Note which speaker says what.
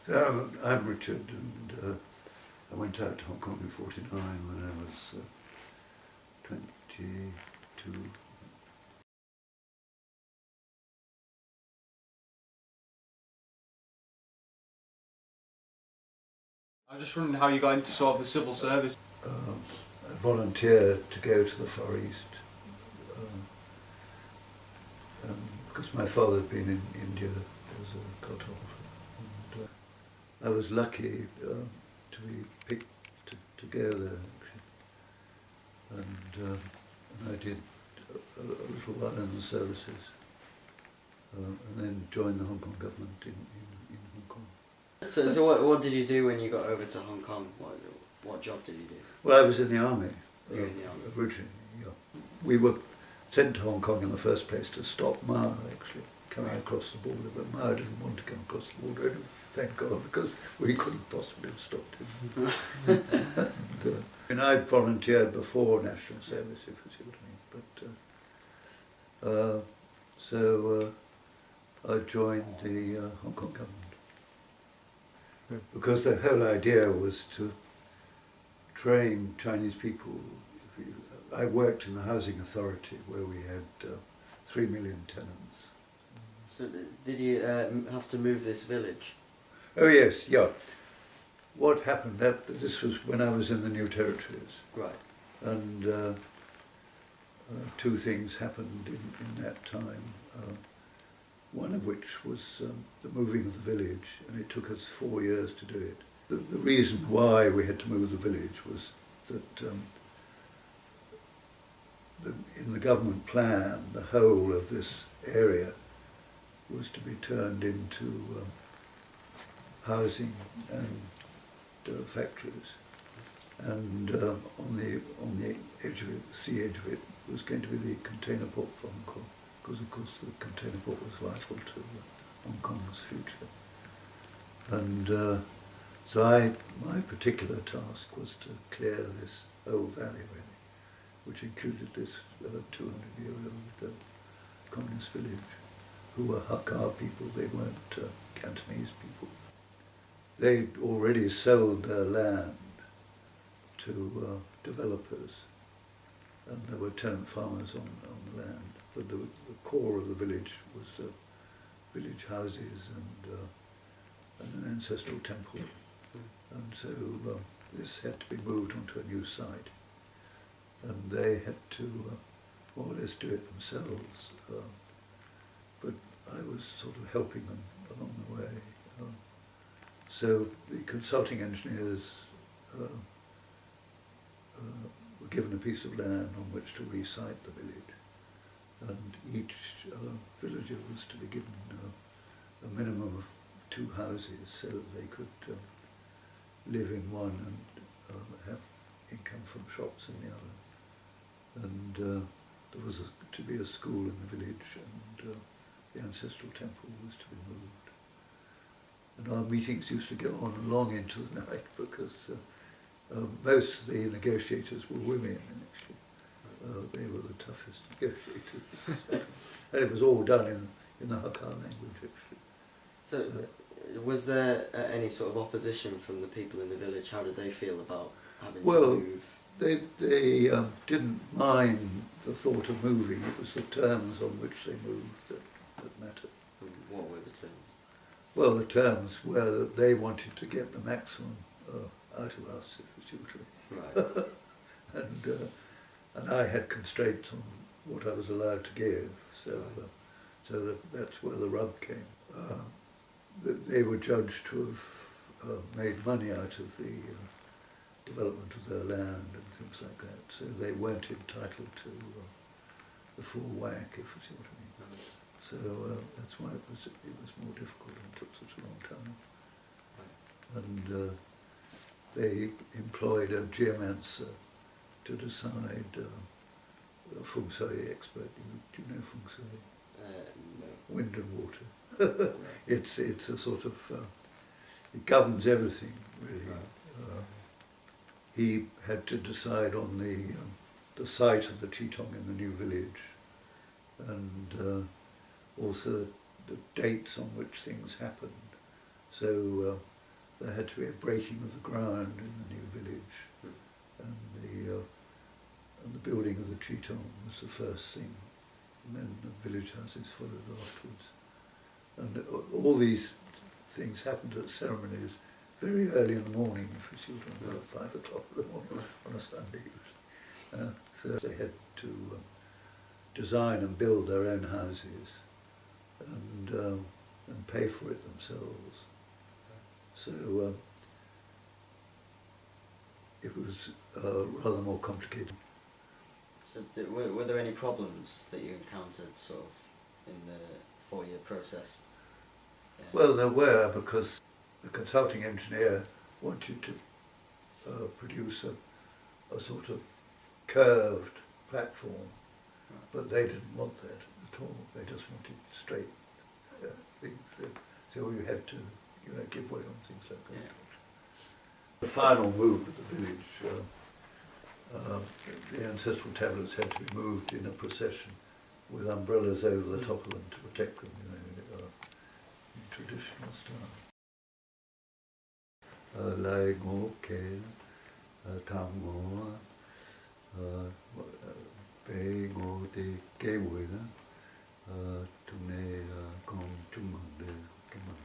Speaker 1: I'm Richard, and I went out to Hong Kong in '49 when I was 22.
Speaker 2: I was just wondering how you got into sort of the civil service.
Speaker 1: I volunteered to go to the Far East because my father had been in India as a cartographer. And, I was lucky to be picked to go there, actually. And I did a little while in the services, and then joined the Hong Kong government in Hong Kong.
Speaker 3: So what did you do when you got over to Hong Kong? What job did you do?
Speaker 1: Well, I was in the army.
Speaker 3: You were in the army?
Speaker 1: Originally, yeah. We were sent to Hong Kong in the first place to stop Mao, actually, coming across the border, but Mao didn't want to come across the border, thank God, because we couldn't possibly have stopped him. And I volunteered before national service, if you see what I mean, but so I joined the Hong Kong government. Because the whole idea was to train Chinese people. I worked in the housing authority where we had 3 million tenants.
Speaker 3: So did you have to move this village?
Speaker 1: Oh yes, yeah. What happened, this was when I was in the New Territories.
Speaker 3: Right.
Speaker 1: And two things happened in that time. One of which was the moving of the village, and it took us 4 years to do it. The reason why we had to move the village was that in the government plan, the whole of this area was to be turned into housing and factories. And on the edge of it, the sea edge of it, was going to be the container port for Hong Kong, because of course the container port was vital to Hong Kong's future. And so my particular task was to clear this old valley, really, which included this 200-year-old communist village, who were Hakka people. They weren't Cantonese people. They'd already sold their land to developers, and there were tenant farmers on the land. But the core of the village was village houses and an ancestral temple. And so this had to be moved onto a new site. And they had to more or less do it themselves. But I was sort of helping them along the way. So the consulting engineers were given a piece of land on which to re-site the village. And each villager was to be given a minimum of 2 houses so that they could live in one and have income from shops in the other. And there was to be a school in the village, and the ancestral temple was to be moved. And our meetings used to go on long into the night because most of the negotiators were women, actually. They were the toughest negotiators. And it was all done in the Hakka language, actually.
Speaker 3: So was there any sort of opposition from the people in the village? How did they feel about having to move?
Speaker 1: They didn't mind the thought of moving. It was the terms on which they moved that mattered.
Speaker 3: And what were the terms?
Speaker 1: Well, the terms were that they wanted to get the maximum out of us, if you see what I mean.
Speaker 3: Right.
Speaker 1: And I had constraints on what I was allowed to give, so that's where the rub came. They were judged to have made money out of the development of their land and things like that, so they weren't entitled to the full whack, if you see what I mean. So that's why it was more difficult and took such a long time. And they employed a geomancer to decide, a feng shui expert. Do you know feng shui?
Speaker 3: No.
Speaker 1: Wind and water. It's a sort of, it governs everything, really.
Speaker 3: Right.
Speaker 1: He had to decide on the site of the Chitong in the new village, and also the dates on which things happened. So there had to be a breaking of the ground in the new village, and the building of the Triton was the first thing, and then the village houses followed afterwards. And all these things happened at ceremonies very early in the morning, for children, about 5 o'clock in the morning on a Sunday. So they had to design and build their own houses and pay for it themselves. So it was rather more complicated.
Speaker 3: So were there any problems that you encountered sort of in the 4-year process?
Speaker 1: Well, there were, because the consulting engineer wanted to produce a sort of curved platform, but they didn't want that at all. They just wanted straight things. So you had to, give way on things like that.
Speaker 3: Yeah.
Speaker 1: The final move of the village, the ancestral tablets had to be moved in a procession with umbrellas over the top of them to protect them, in traditional style. Lai ngô kê tham ngô bê ngô tê kê bùi đó tu nê con chung mừng đề cái mừng